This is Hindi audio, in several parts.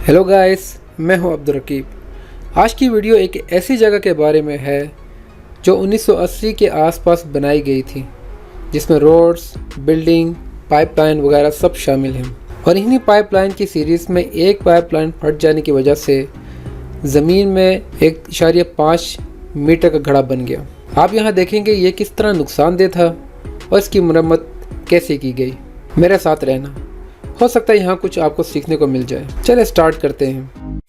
हेलो गाइस, मैं हूं अब्दुल रकीब। आज की वीडियो एक ऐसी जगह के बारे में है जो 1980 के आसपास बनाई गई थी, जिसमें रोड्स, बिल्डिंग, पाइपलाइन वगैरह सब शामिल हैं। और इन्हीं पाइपलाइन की सीरीज़ में एक पाइपलाइन फट जाने की वजह से ज़मीन में 1.5 मीटर का घड़ा बन गया। आप यहाँ देखेंगे ये किस तरह नुकसानदेह था और इसकी मरम्मत कैसे की गई। मेरे साथ रहना, हो सकता है यहाँ कुछ आपको सीखने को मिल जाए। चलिए स्टार्ट करते हैं।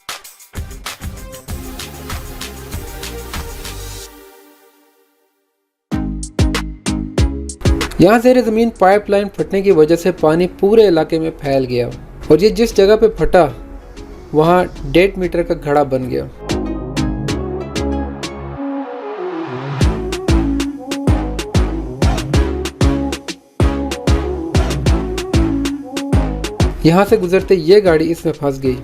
यहाँ ज़ेरे ज़मीन पाइपलाइन फटने की वजह से पानी पूरे इलाके में फैल गया और ये जिस जगह पे फटा वहाँ 1.5 मीटर का घड़ा बन गया। यहाँ से गुजरते ये गाड़ी इसमें फंस गई।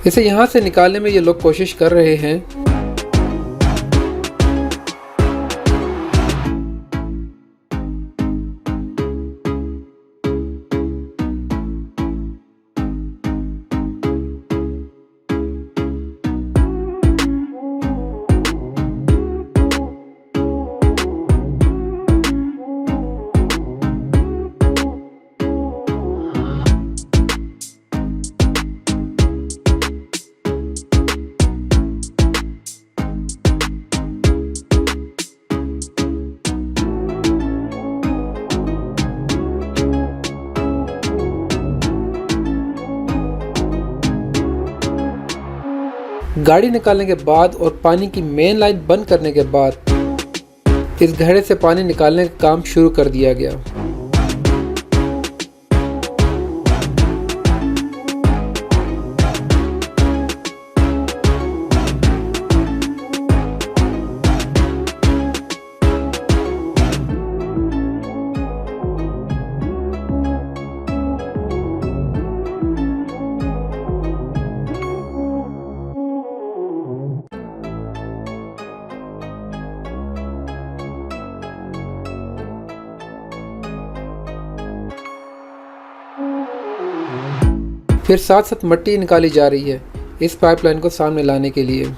इसे यहाँ से निकालने में ये लोग कोशिश कर रहे हैं। गाड़ी निकालने के बाद और पानी की मेन लाइन बंद करने के बाद इस घड़े से पानी निकालने का काम शुरू कर दिया गया। फिर साथ साथ मिट्टी निकाली जा रही है इस पाइपलाइन को सामने लाने के लिए।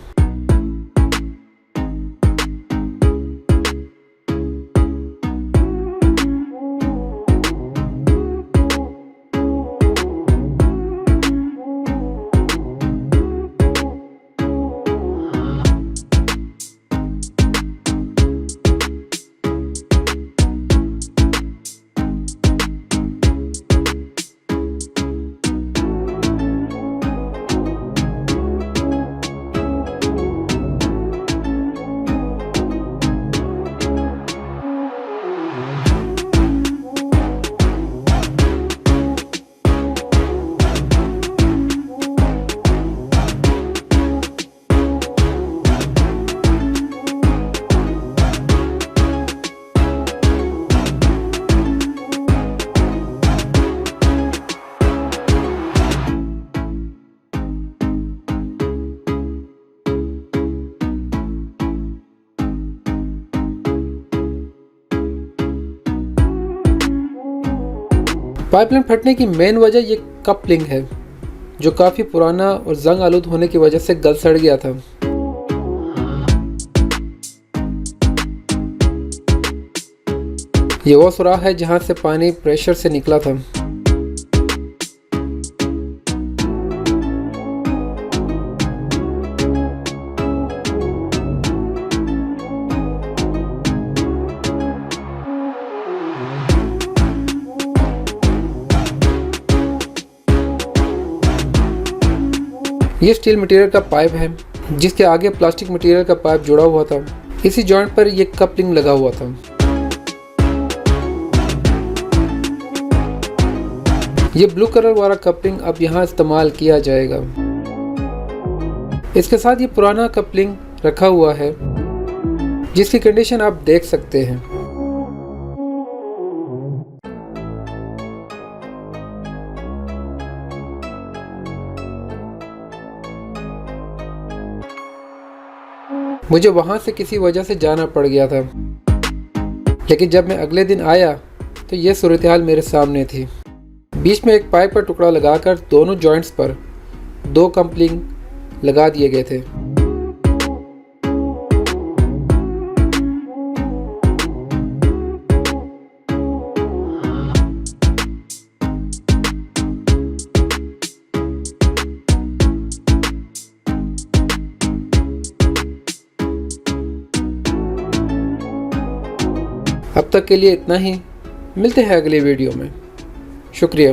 पाइपलाइन फटने की मेन वजह ये कपलिंग है, जो काफ़ी पुराना और जंग आलूद होने की वजह से गल सड़ गया था। ये वो सुराख है जहां से पानी प्रेशर से निकला था। ये स्टील मटेरियल का पाइप है जिसके आगे प्लास्टिक मटेरियल का पाइप जुड़ा हुआ था। इसी जॉइंट पर ये कपलिंग लगा हुआ था। ये ब्लू कलर वाला कपलिंग अब यहाँ इस्तेमाल किया जाएगा। इसके साथ ये पुराना कपलिंग रखा हुआ है जिसकी कंडीशन आप देख सकते हैं। मुझे वहाँ से किसी वजह से जाना पड़ गया था, लेकिन जब मैं अगले दिन आया तो ये सूरत हाल मेरे सामने थी। बीच में एक पाइप का टुकड़ा लगाकर दोनों जॉइंट्स पर 2 कपलिंग लगा दिए गए थे। अब तक के लिए इतना ही। मिलते हैं अगले वीडियो में। शुक्रिया।